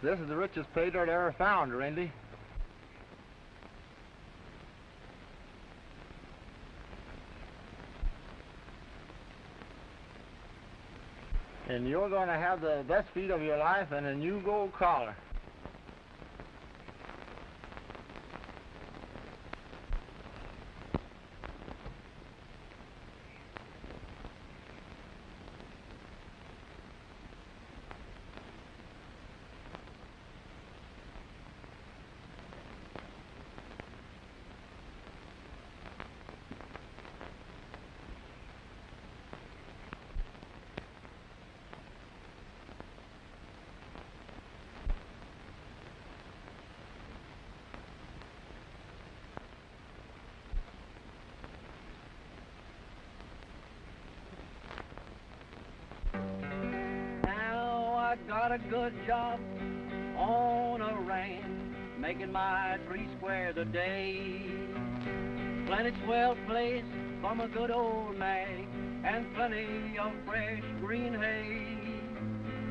this is the richest pay dirt I ever found, Randy. And you're going to have the best feed of your life and a new gold collar. Got a good job on a ranch, making my 3 squares a day. Plenty swell place from a good old nag, and plenty of fresh green hay.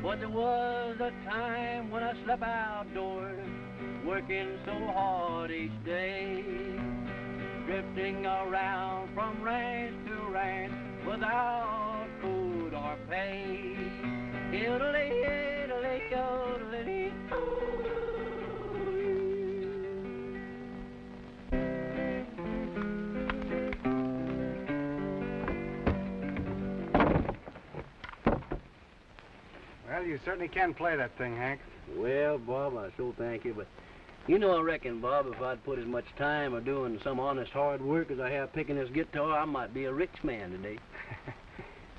But there was a time when I slept outdoors, working so hard each day, drifting around from ranch to ranch without food or pay. Well, you certainly can play that thing, Hank. Well, Bob, I so thank you, but you know, I reckon, Bob, if I'd put as much time of doing some honest hard work as I have picking this guitar, I might be a rich man today.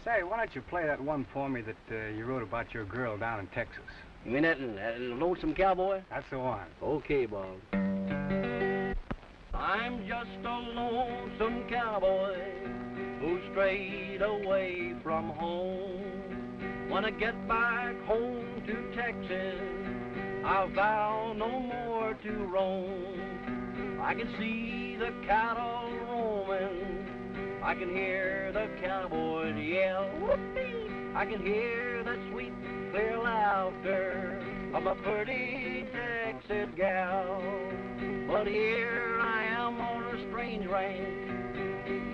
Say, why don't you play that one for me that you wrote about your girl down in Texas? You mean that lonesome cowboy? That's the one. Okay, Bob. I'm just a lonesome cowboy who strayed away from home. When I get back home to Texas, I vow no more to roam. I can see the cattle roaming, I can hear the cowboys yell, whoopee! I can hear that sweet, clear laughter of a pretty Texas gal. But here I am on a strange ranch,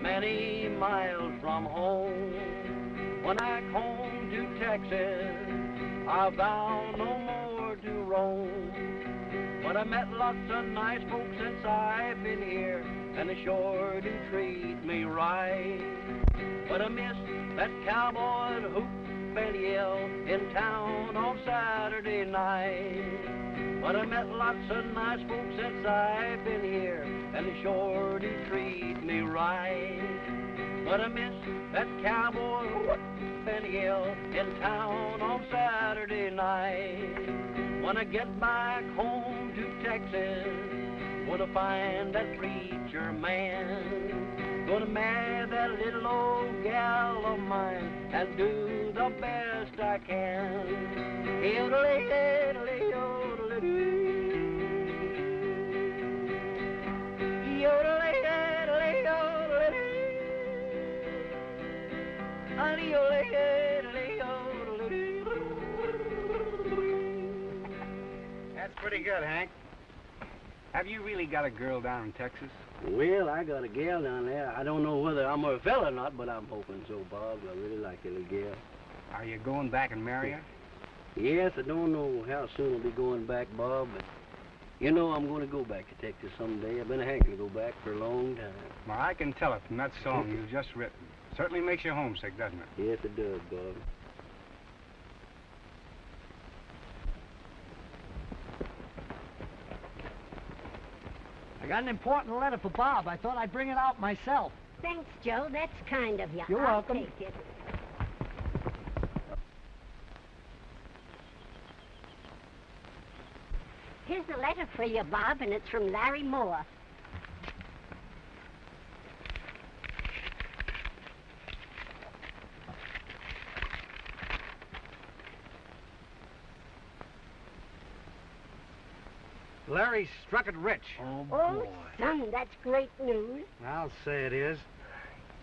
many miles from home. When I come to Texas, I vow no more to roam. But I met lots of nice folks since I've been here, and they sure do treat me right. But I miss that cowboy hoop and yell in town on Saturday night. But I met lots of nice folks since I've been here, and they sure do treat me right. But I miss that cowboy hoop and yell in town on Saturday night. When I get back home to Texas, gonna find that preacher man, gonna marry that little old gal of mine and do the best I can. That's pretty good, Hank. Have you really got a girl down in Texas? Well, I got a gal down there. I don't know whether I'm her fella or not, but I'm hoping so, Bob. I really like that little gal. Are you going back and marry her? Yes, I don't know how soon I'll be going back, Bob, but you know I'm going to go back to Texas someday. I've been hankering to go back for a long time. Well, I can tell it from that song you've just written. Certainly makes you homesick, doesn't it? Yes, it does, Bob. I got an important letter for Bob. I thought I'd bring it out myself. Thanks, Joe. That's kind of you. You're welcome. I'll take it. Here's a letter for you, Bob, and it's from Larry Moore. Larry struck it rich. Oh, Oh, son, that's great news. I'll say it is.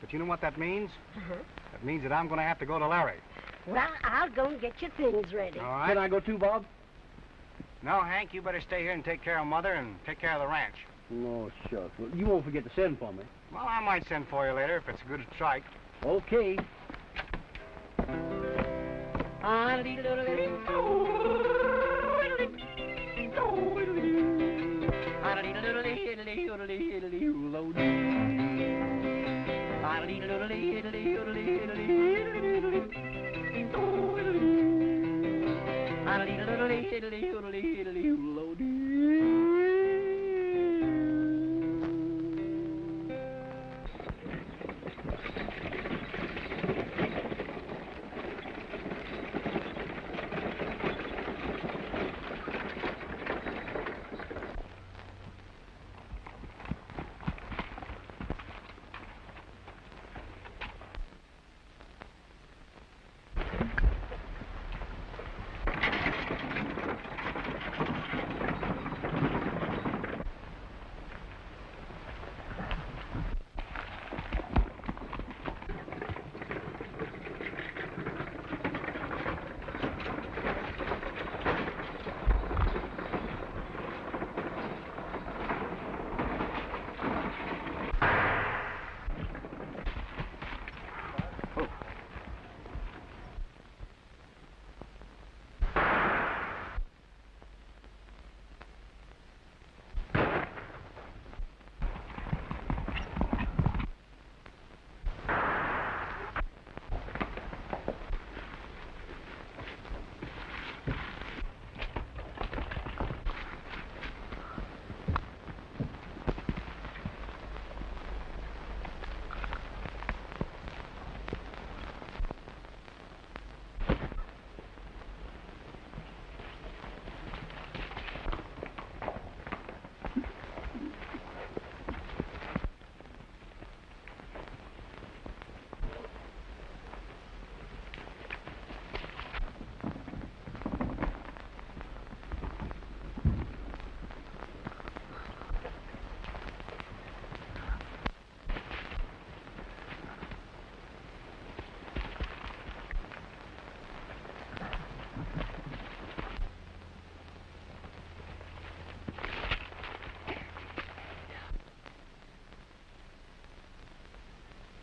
But you know what that means? Uh-huh. That means that I'm going to have to go to Larry. Well, I'll go and get your things ready. All right? Can I go too, Bob? No, Hank, you better stay here and take care of Mother and take care of the ranch. No, shucks. Well, you won't forget to send for me. Well, I might send for you later if it's a good strike. Okay.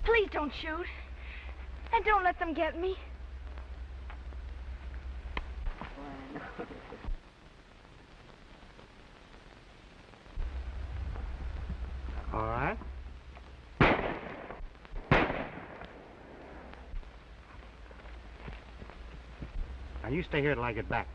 Please don't shoot. And don't let them get me. All right. Now, you stay here till I get back.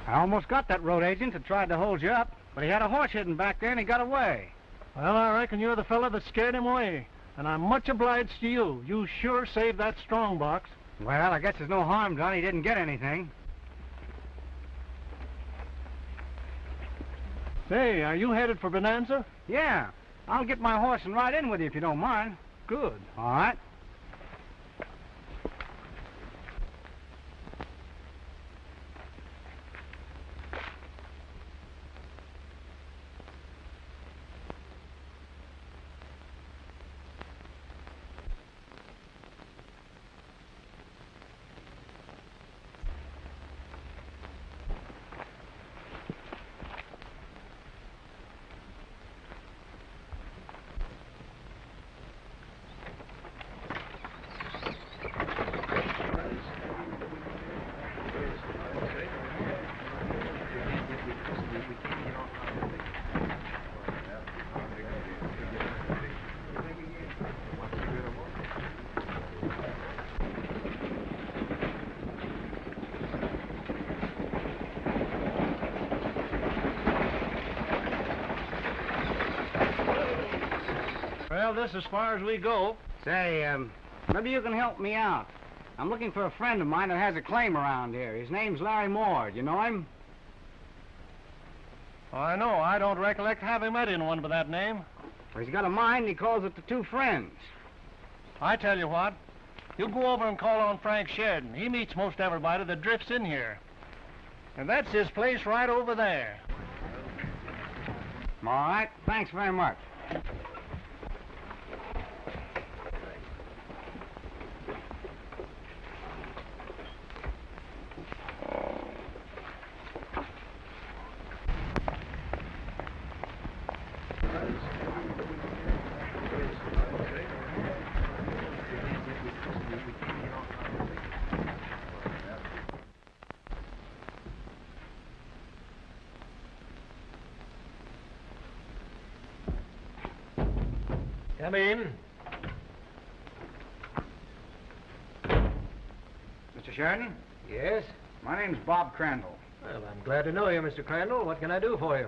I almost got that road agent that tried to hold you up, but he had a horse hidden back there and he got away. Well, I reckon you're the fella that scared him away. And I'm much obliged to you. You sure saved that strong box. Well, I guess there's no harm done. He didn't get anything. Say, are you headed for Bonanza? Yeah. I'll get my horse and ride in with you if you don't mind. Good. All right. Well, this is as far as we go. Say, maybe you can help me out. I'm looking for a friend of mine that has a claim around here. His name's Larry Moore. You know him? Oh, I know. I don't recollect having met anyone by that name. Well, he's got a mine and he calls it the Two Friends. I tell you what, you go over and call on Frank Sheridan. He meets most everybody that drifts in here. And that's his place right over there. All right. Thanks very much. Come in. Mr. Sheridan? Yes? My name's Bob Crandall. Well, I'm glad to know you, Mr. Crandall. What can I do for you?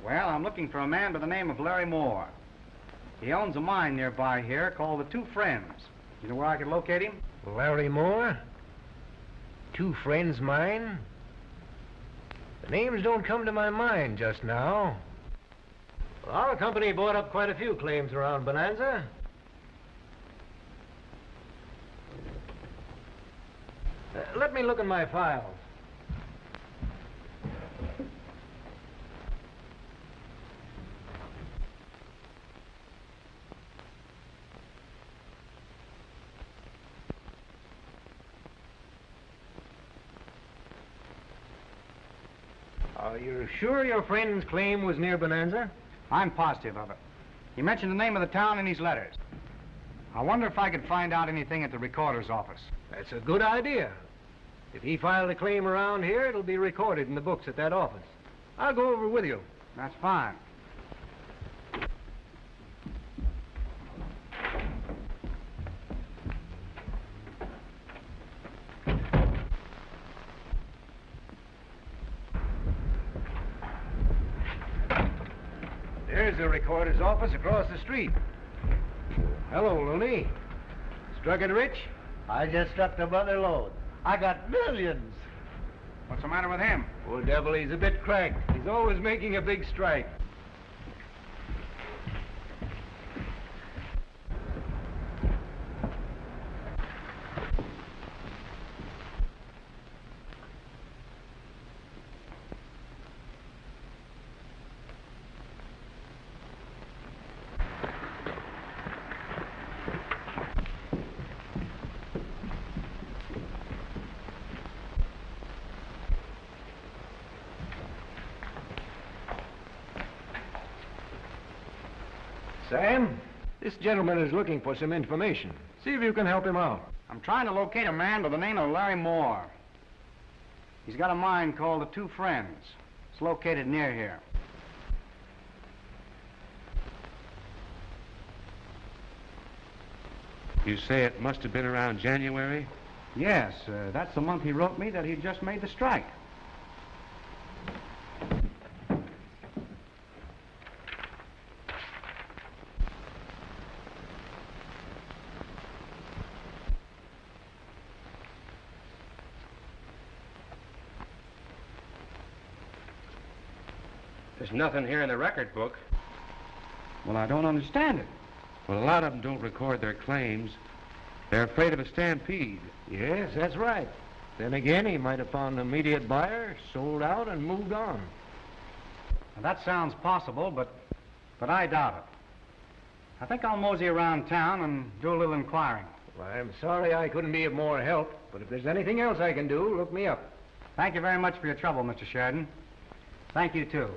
Well, I'm looking for a man by the name of Larry Moore. He owns a mine nearby here called the Two Friends. You know where I could locate him? Larry Moore? Two Friends Mine? The names don't come to my mind just now. Well, our company bought up quite a few claims around Bonanza. Let me look in my files. Are you sure your friend's claim was near Bonanza? I'm positive of it. He mentioned the name of the town in his letters. I wonder if I could find out anything at the recorder's office. That's a good idea. If he filed a claim around here, it'll be recorded in the books at that office. I'll go over with you. That's fine. There's the recorder's office across the street. Hello, Looney. Struck it rich? I just struck the brother load. I got millions. What's the matter with him? Poor devil, he's a bit cracked. He's always making a big strike. Sam, this gentleman is looking for some information. See if you can help him out. I'm trying to locate a man by the name of Larry Moore. He's got a mine called the Two Friends. It's located near here. You say it must have been around January? Yes, that's the month he wrote me that he'd just made the strike. There's nothing here in the record book. Well, I don't understand it. Well, a lot of them don't record their claims. They're afraid of a stampede. Yes, that's right. Then again, he might have found an immediate buyer, sold out, and moved on. Now, that sounds possible, but I doubt it. I think I'll mosey around town and do a little inquiring. Well, I'm sorry I couldn't be of more help, but if there's anything else I can do, look me up. Thank you very much for your trouble, Mr. Sheridan. Thank you, too.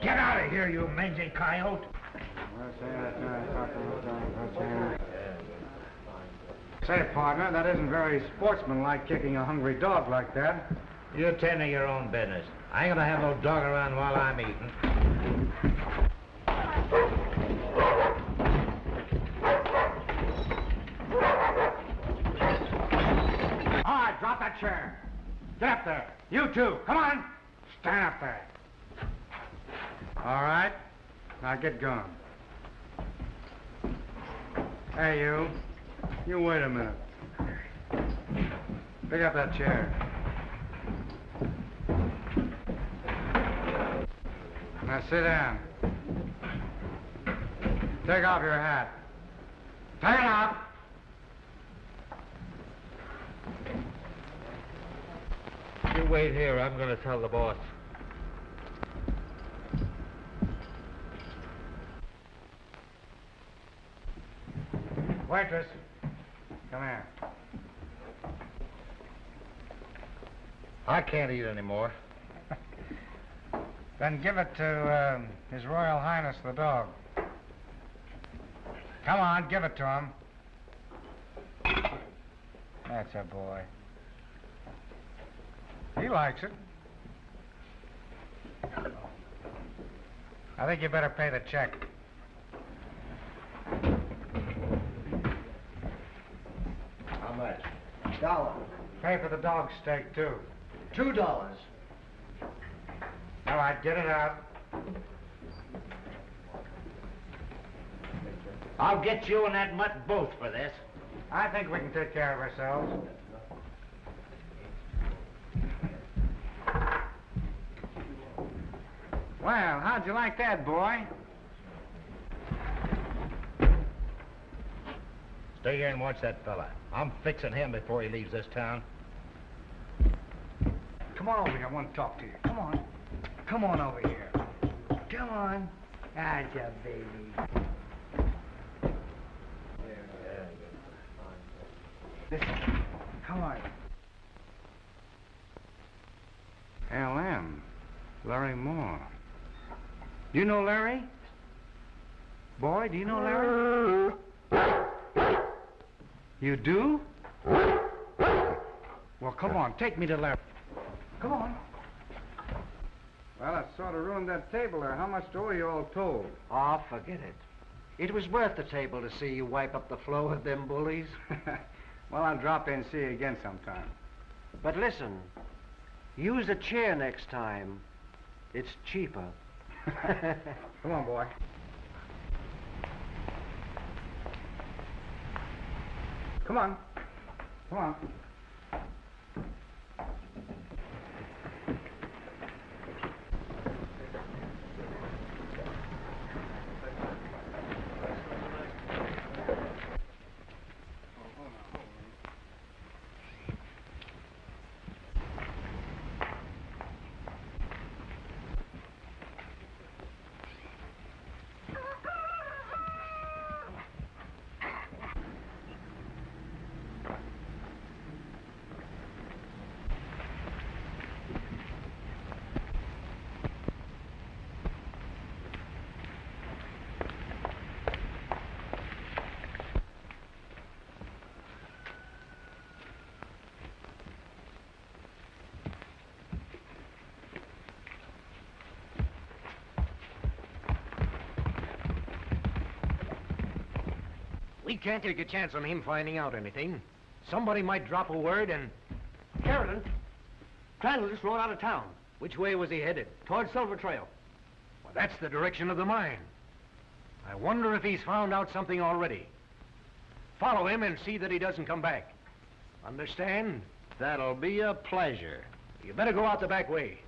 Get out of here, you mangy coyote! Say, partner, that isn't very sportsmanlike kicking a hungry dog like that. You tend to your own business. I ain't gonna have no dog around while I'm eating. All right, drop that chair. Get up there. You two, come on. Stand up there. All right, now get going. Hey, you. You wait a minute. Pick up that chair. Now sit down. Take off your hat. Take it off. You wait here. I'm gonna tell the boss. Waitress, come here. I can't eat anymore. Then give it to His Royal Highness the dog. Come on, give it to him. That's a boy. He likes it. I think you better pay the check. How much? $1. Pay for the dog steak, too. $2. All right, get it out. I'll get you and that mutt both for this. I think we can take care of ourselves. Well, how'd you like that, boy? Stay here and watch that fella. I'm fixing him before he leaves this town. Come on over here. I want to talk to you. Come on. Come on over here. Come on. That's a baby. Listen. Come on. L.M. Larry Moore. Do you know Larry? Boy, do you know Larry? You do? Well, come on. Take me to Larry. Come on. Well, that sort of ruined that table there. How much do you all told? Oh, forget it. It was worth the table to see you wipe up the floor with them bullies. Well, I'll drop in and see you again sometime. But listen, use a chair next time. It's cheaper. Come on, boy. Come on. Come on. We can't take a chance on him finding out anything. Somebody might drop a word and... Carolyn, Crandall just rode out of town. Which way was he headed? Towards Silver Trail. Well, that's the direction of the mine. I wonder if he's found out something already. Follow him and see that he doesn't come back. Understand? That'll be a pleasure. You better go out the back way.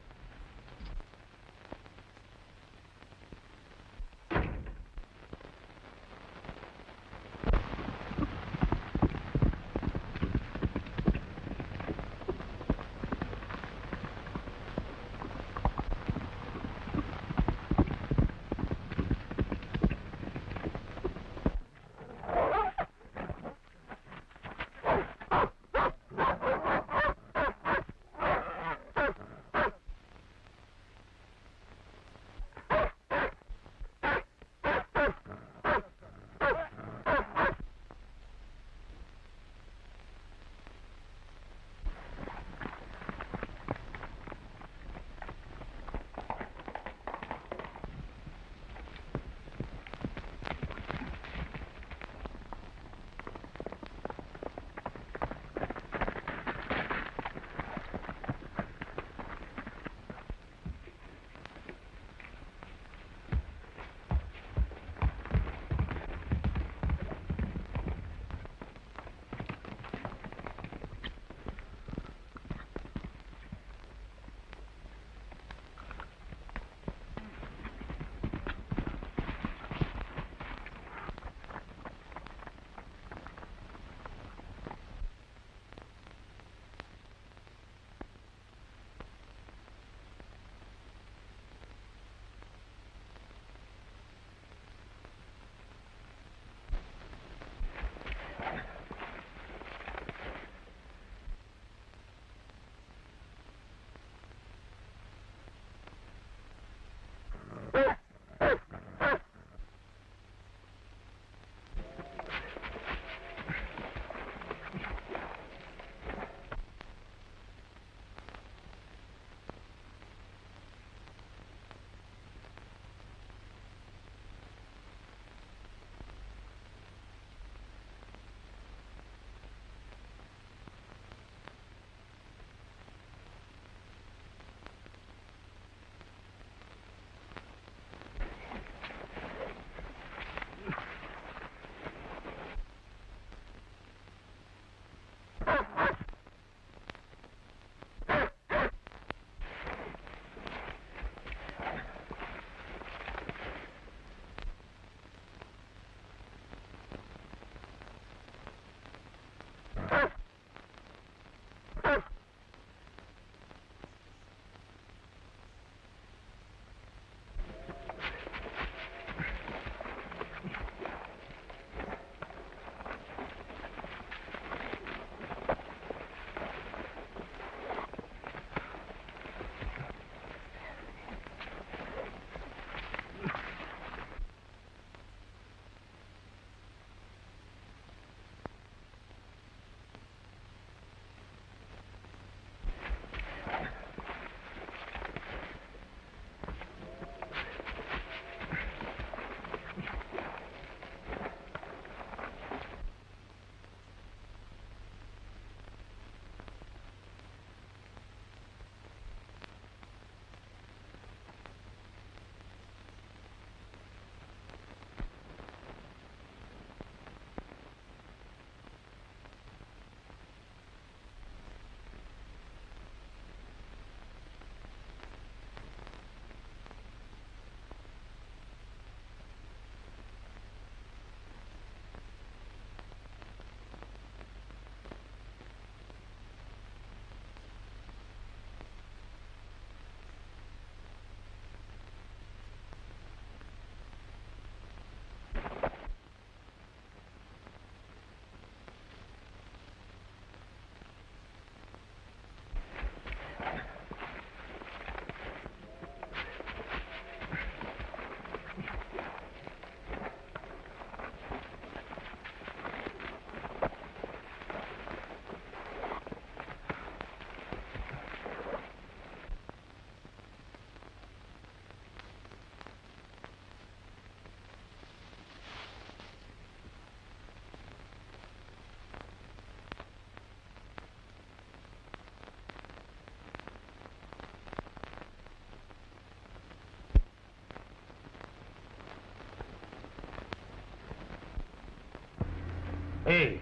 Hey,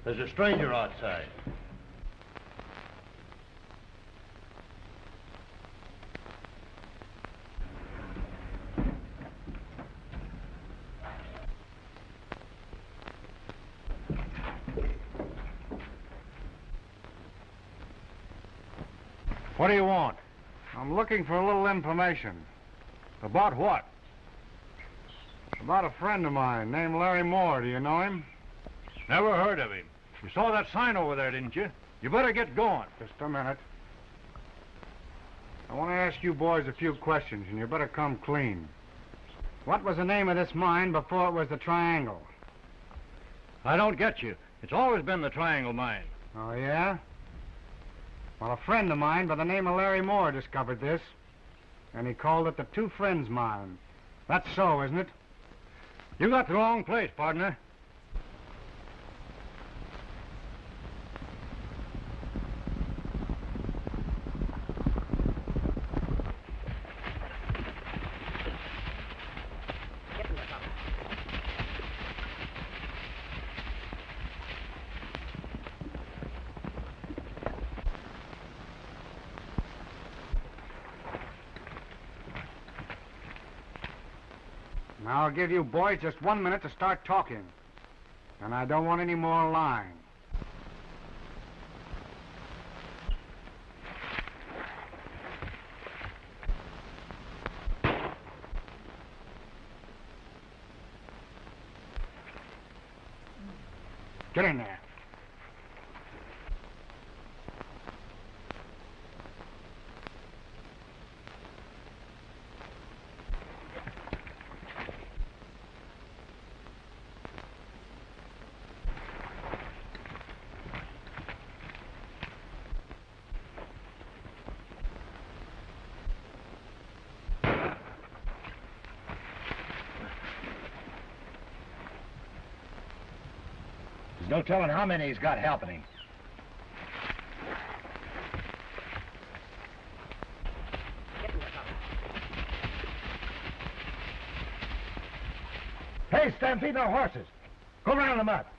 there's a stranger outside. What do you want? I'm looking for a little information. About what? About a friend of mine named Larry Moore. Do you know him? Never heard of him. You saw that sign over there, didn't you? You better get going. Just a minute. I want to ask you boys a few questions, and you better come clean. What was the name of this mine before it was the Triangle? I don't get you. It's always been the Triangle Mine. Oh, yeah? Well, a friend of mine by the name of Larry Moore discovered this, and he called it the Two Friends Mine. That's so, isn't it? You got the wrong place, partner. Now, I'll give you boys just 1 minute to start talking. And I don't want any more lying. Get in there. There's no telling how many he's got helping him. Hey, stampeding our horses. Go round them up.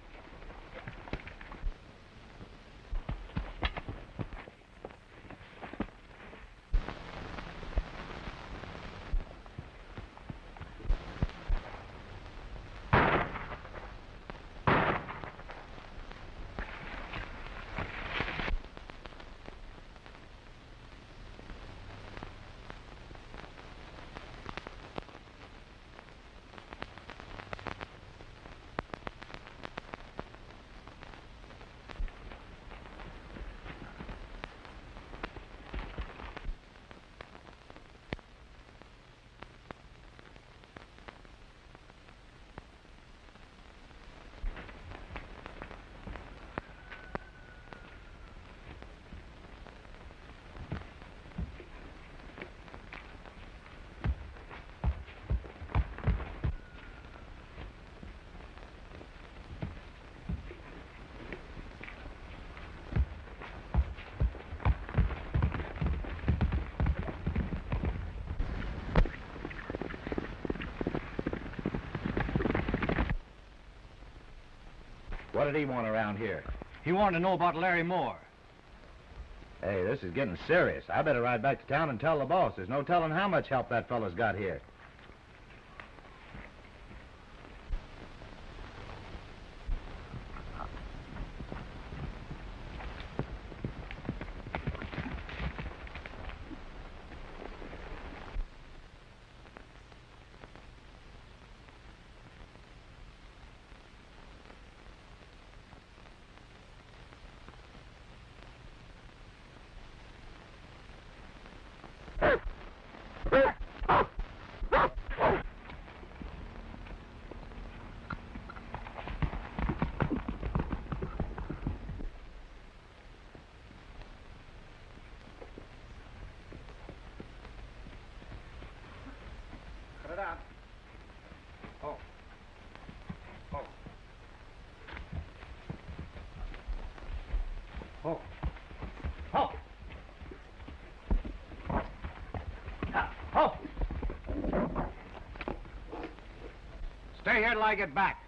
What did he want around here? He wanted to know about Larry Moore. Hey, this is getting serious. I better ride back to town and tell the boss. There's no telling how much help that fella's got here. Stay here till I get back.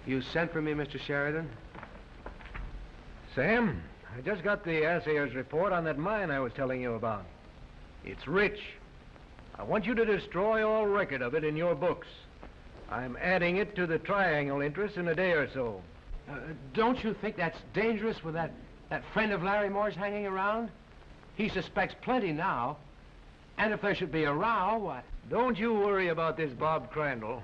You sent for me, Mr. Sheridan? Sam, I just got the assayer's report on that mine I was telling you about. It's rich. I want you to destroy all record of it in your books. I'm adding it to the triangle interest in a day or so. Don't you think that's dangerous with that friend of Larry Moore's hanging around? He suspects plenty now. And if there should be a row, why... Don't you worry about this Bob Crandall.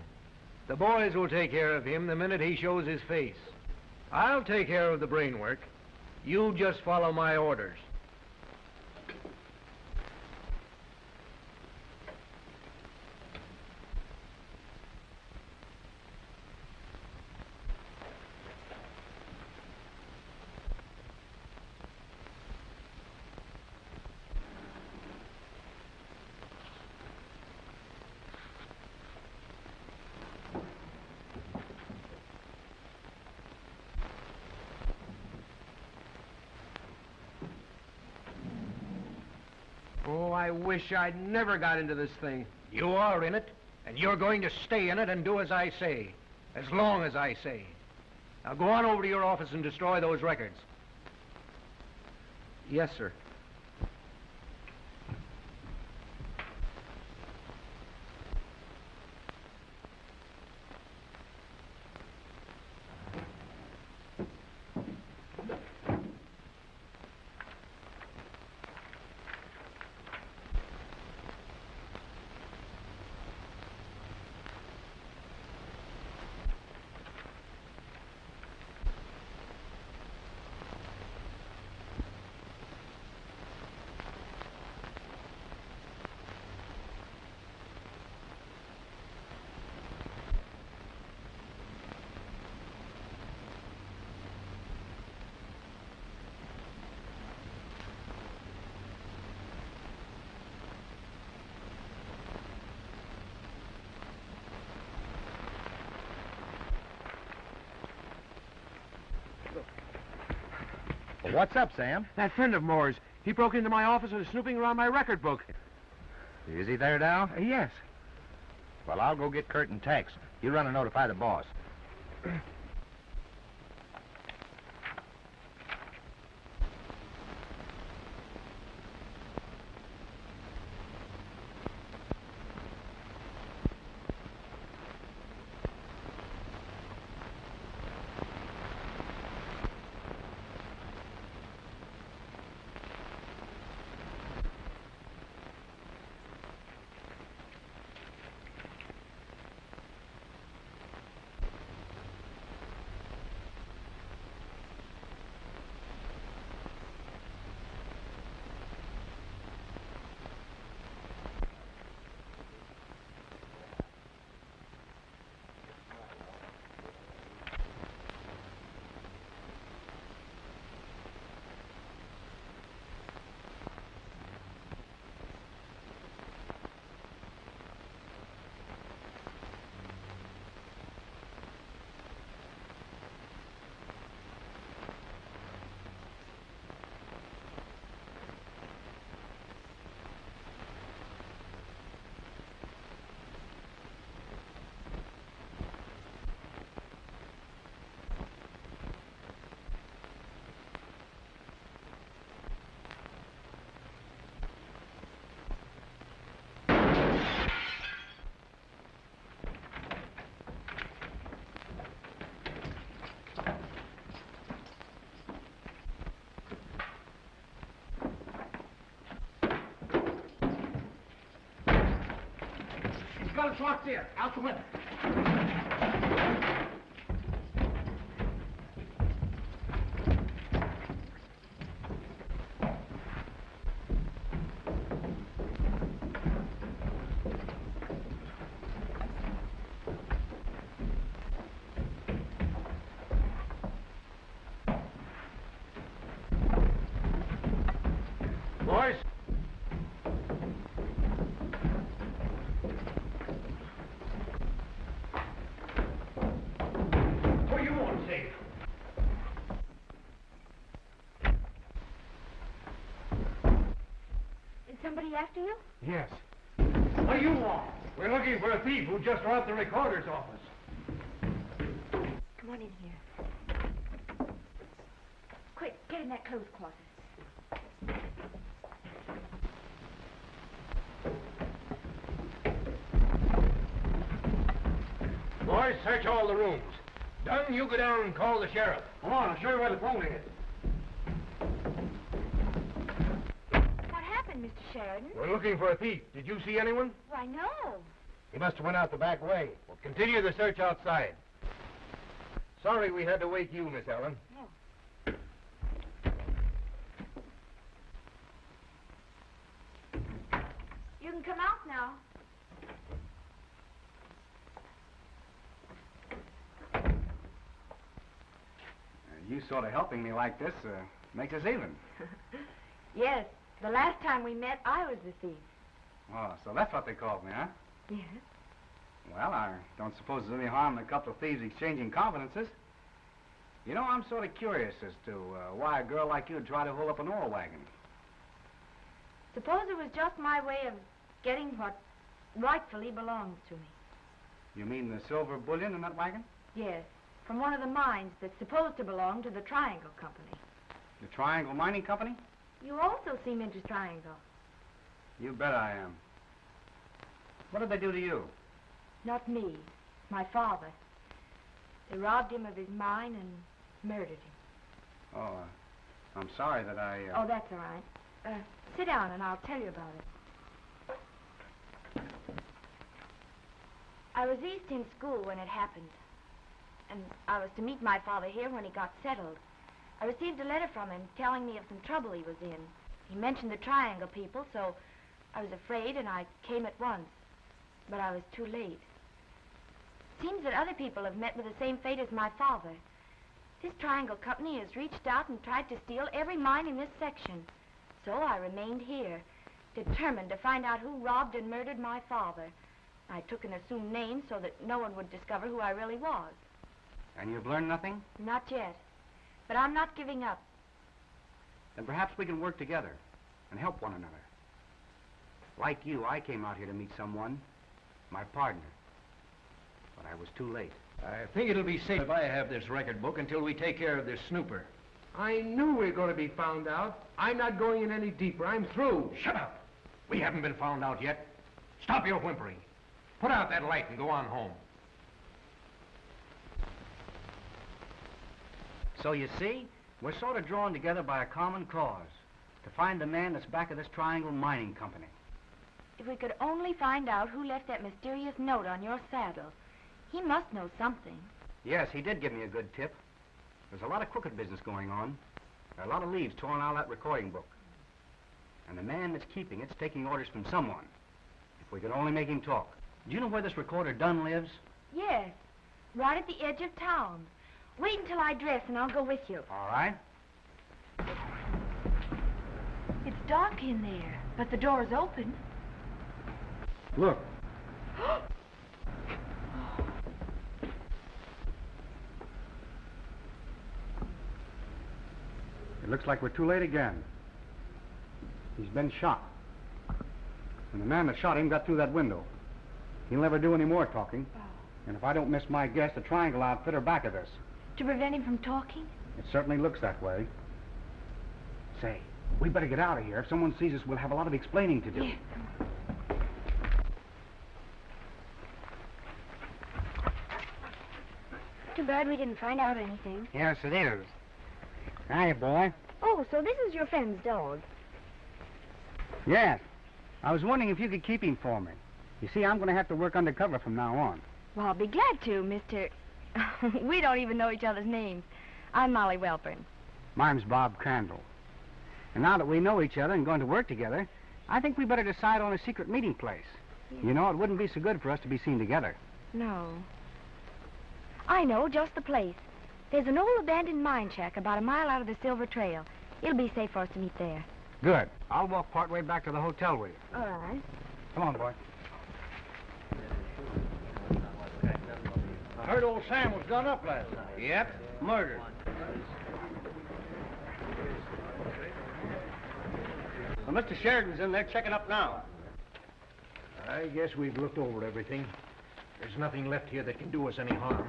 The boys will take care of him the minute he shows his face. I'll take care of the brain work. You just follow my orders. Oh, I wish I'd never got into this thing. You are in it, and you're going to stay in it and do as I say, as long as I say. Now go on over to your office and destroy those records. Yes, sir. Well, what's up, Sam? That friend of Moore's, he broke into my office and is snooping around my record book. Is he there now? Yes. Well, I'll go get Kurt and Tex. You run and notify the boss. Got us locked here. Out the window. Boys. Somebody after you? Yes. What do you want? We're looking for a thief who just robbed the recorder's office. Come Come on in here. Quick, get in that clothes closet. Boys, search all the rooms. Dunn, you go down and call the sheriff. Come on, I'll show you where the phone is. What happened, Mr. Sheridan? We're looking for a thief. Did you see anyone? Why, no. He must have went out the back way. We'll continue the search outside. Sorry we had to wake you, Miss Ellen. No. You can come out now. You sort of helping me like this makes us even. Yes. The last time we met, I was the thief. Oh, so that's what they called me, huh? Yes. Well, I don't suppose there's any harm in a couple of thieves exchanging confidences. You know, I'm sort of curious as to why a girl like you would try to hold up an ore wagon. Suppose it was just my way of getting what rightfully belongs to me. You mean the silver bullion in that wagon? Yes. From one of the mines that's supposed to belong to the Triangle Company. The Triangle Mining Company? You also seem into Triangle. You bet I am. What did they do to you? Not me. My father. They robbed him of his mine and murdered him. Oh, I'm sorry that I... Oh, that's all right. Sit down and I'll tell you about it. I was East in school when it happened. And I was to meet my father here when he got settled. I received a letter from him telling me of some trouble he was in. He mentioned the Triangle people, so I was afraid and I came at once. But I was too late. Seems that other people have met with the same fate as my father. This Triangle Company has reached out and tried to steal every mine in this section. So I remained here, determined to find out who robbed and murdered my father. I took an assumed name so that no one would discover who I really was. And you've learned nothing? Not yet. But I'm not giving up. Then perhaps we can work together and help one another. Like you, I came out here to meet someone, my partner. But I was too late. I think it'll be safe if I have this record book until we take care of this snooper. I knew we were going to be found out. I'm not going in any deeper. I'm through. Shut up. We haven't been found out yet. Stop your whimpering. Put out that light and go on home. So you see, we're sort of drawn together by a common cause. To find the man that's back of this Triangle Mining Company. If we could only find out who left that mysterious note on your saddle. He must know something. Yes, he did give me a good tip. There's a lot of crooked business going on. There are a lot of leaves torn out of that recording book. And the man that's keeping it's taking orders from someone. If we could only make him talk. Do you know where this recorder Dunn lives? Yes, right at the edge of town. Wait until I dress and I'll go with you. All right. It's dark in there, but the door's open. Look. It looks like we're too late again. He's been shot. And the man that shot him got through that window. He'll never do any more talking. Oh. And if I don't miss my guess, the Triangle outfit are back of this. To prevent him from talking? It certainly looks that way. Say, we better get out of here. If someone sees us, we'll have a lot of explaining to do. Yeah. Too bad we didn't find out anything. Yes, it is. Hiya, boy. Oh, so this is your friend's dog. Yes. I was wondering if you could keep him for me. You see, I'm going to have to work undercover from now on. Well, I'll be glad to, Mr. We don't even know each other's names. I'm Molly Welpern. Mine's Bob Crandall. And now that we know each other and going to work together, I think we better decide on a secret meeting place. Yeah. You know, it wouldn't be so good for us to be seen together. No. I know just the place. There's an old abandoned mine shack about a mile out of the Silver Trail. It'll be safe for us to meet there. Good. I'll walk part way back to the hotel with you. All right. Come on, boy. I heard old Sam was done up last night. Yep, murdered. Well, Mr. Sheridan's in there checking up now. I guess we've looked over everything. There's nothing left here that can do us any harm.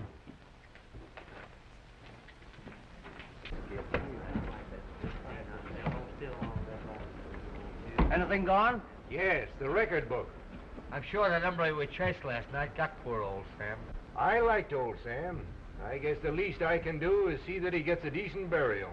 Anything gone? Yes, the record book. I'm sure the number we chased last night got poor old Sam. I liked old Sam. I guess the least I can do is see that he gets a decent burial.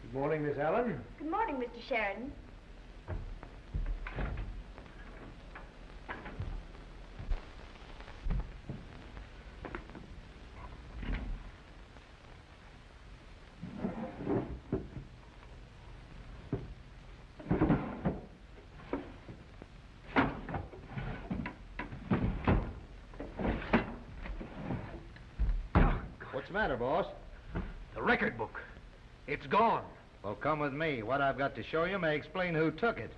Good morning, Miss Allen. Good morning, Mr. Sheridan. What's the matter, boss? The record book. It's gone. Well, come with me. What I've got to show you may explain who took it.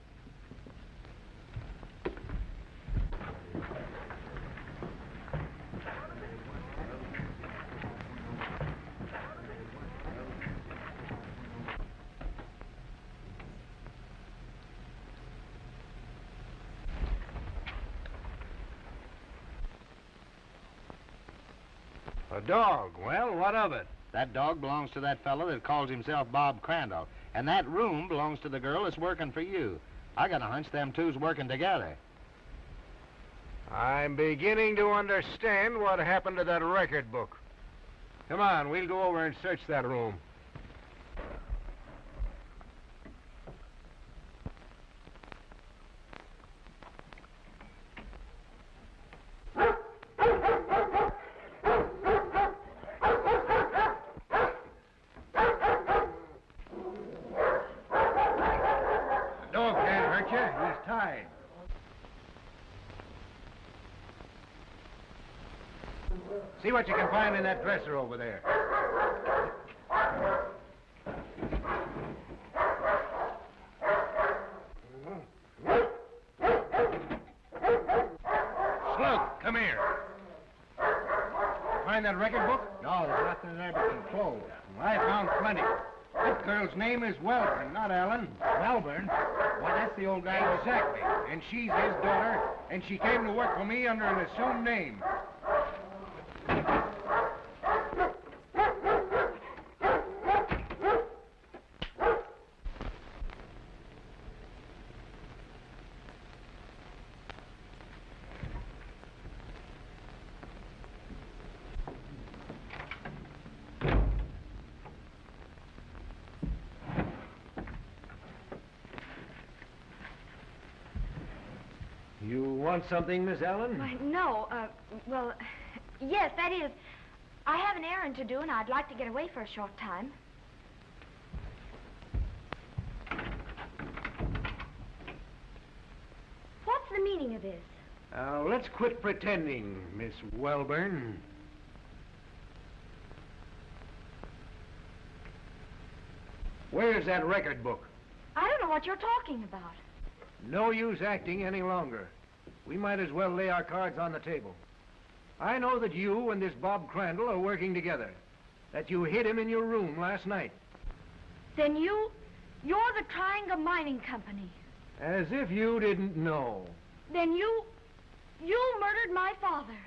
A dog. Well, what of it? That dog belongs to that fellow that calls himself Bob Crandall. And that room belongs to the girl that's working for you. I got a hunch them two's working together. I'm beginning to understand what happened to that record book. Come on, we'll go over and search that room. See what you can find in that dresser over there. Slug, come here. Find that record book? No, there's nothing in there but some clothes. I found plenty. That girl's name is Welburn, not Allen. Melbourne? Why, that's the old guy. Exactly. And she's his daughter, and she came to work for me under an assumed name. You want something, Miss Allen? Why, no, well, yes, that is, I have an errand to do, and I'd like to get away for a short time. What's the meaning of this? Let's quit pretending, Miss Welburn. Where's that record book? I don't know what you're talking about. No use acting any longer. We might as well lay our cards on the table. I know that you and this Bob Crandall are working together. That you hid him in your room last night. Then you're the Triangle Mining Company. As if you didn't know. Then you murdered my father.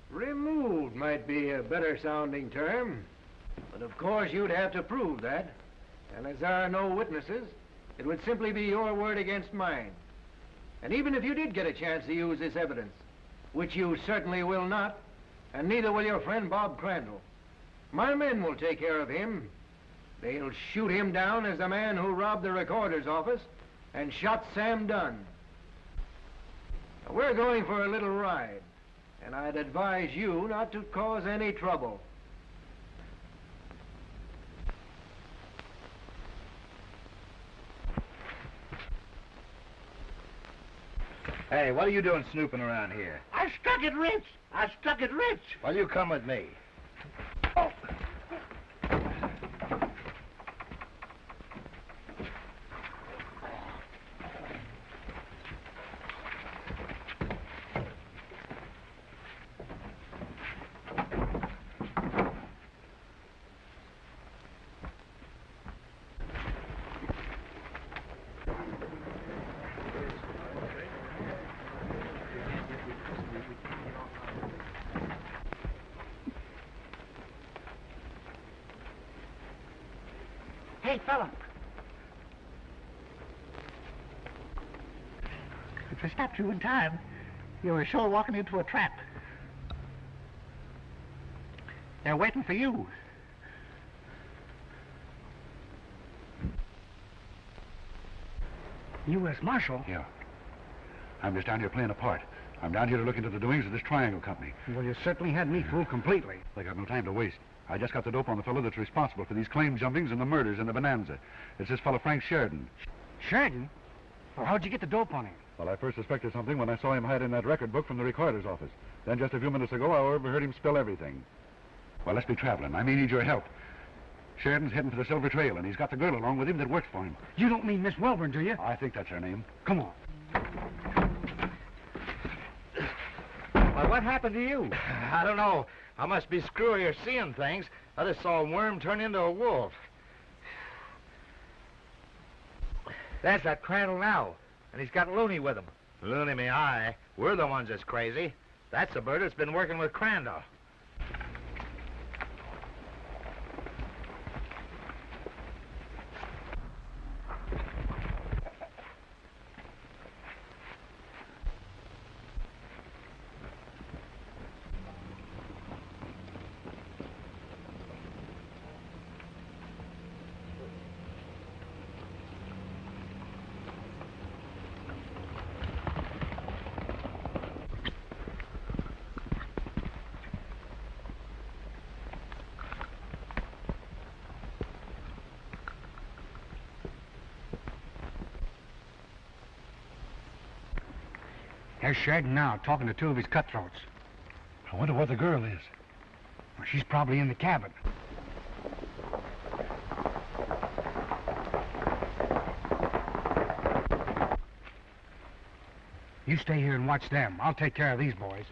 Removed might be a better sounding term. But of course you'd have to prove that. And as there are no witnesses, it would simply be your word against mine. And even if you did get a chance to use this evidence, which you certainly will not, and neither will your friend Bob Crandall, my men will take care of him. They'll shoot him down as the man who robbed the recorder's office and shot Sam Dunn. Now, we're going for a little ride, and I'd advise you not to cause any trouble. Hey, what are you doing snooping around here? I struck it rich. Well, you come with me. Hey, fella. If I stopped you in time, you were sure walking into a trap. They're waiting for you. U.S. Marshal? Yeah. I'm just down here playing a part. I'm down here to look into the doings of this Triangle Company. Well, you certainly had me fooled completely. I got no time to waste. I just got the dope on the fellow that's responsible for these claim jumpings and the murders in the Bonanza. It's this fellow Frank Sheridan. Sheridan? Well, how'd you get the dope on him? Well, I first suspected something when I saw him hide in that record book from the recorder's office. Then just a few minutes ago, I overheard him spill everything. Well, let's be traveling. I may need your help. Sheridan's heading for the Silver Trail, and he's got the girl along with him that works for him. You don't mean Miss Welborn, do you? I think that's her name. Come on. Well, what happened to you? I don't know. I must be screwy or seeing things. I just saw a worm turn into a wolf. There's that Crandall now, and he's got Looney with him. Looney me eye. We're the ones that's crazy. That's the bird that's been working with Crandall. There's Sheridan now, talking to two of his cutthroats. I wonder what the girl is. Well, she's probably in the cabin. You stay here and watch them. I'll take care of these boys.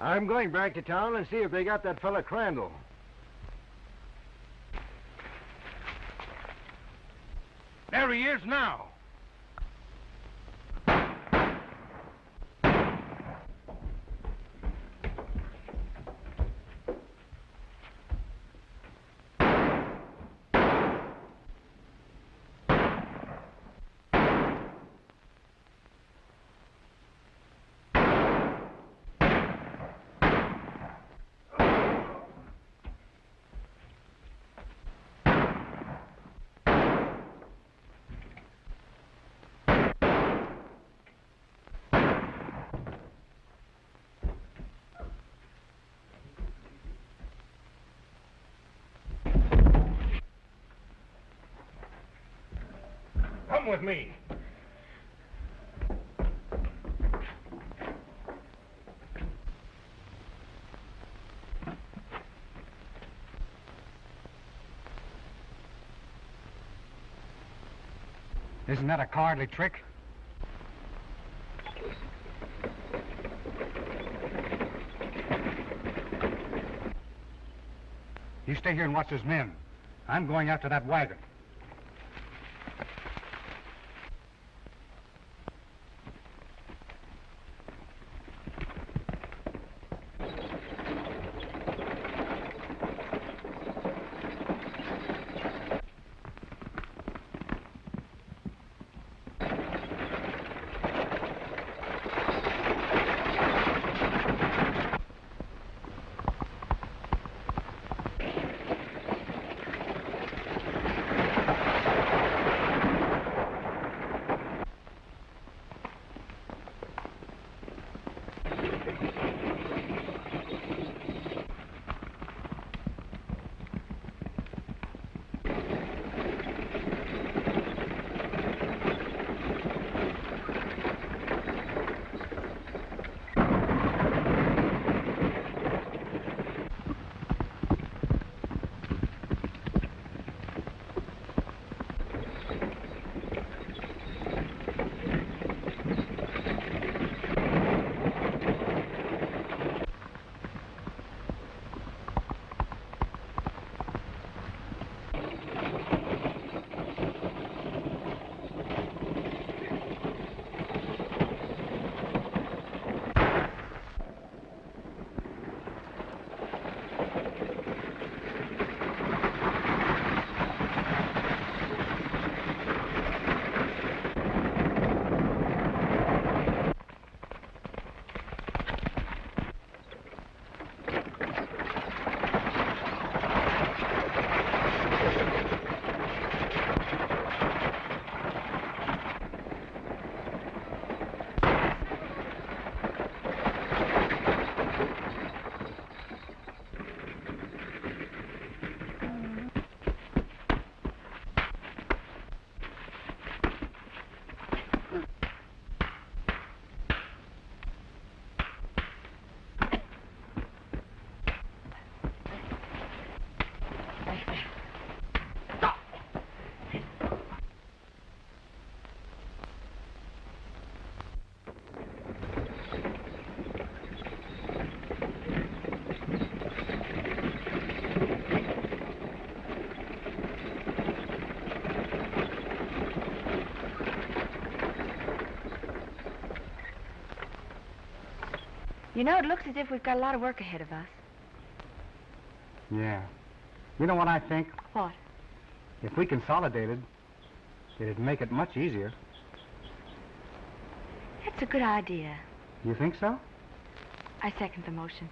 I'm going back to town and see if they got that fella Crandall. There he is now. Come with me. Isn't that a cowardly trick? You stay here and watch his men. I'm going after that wagon. You know, it looks as if we've got a lot of work ahead of us. Yeah. You know what I think? What? If we consolidated, it'd make it much easier. That's a good idea. You think so? I second the motion.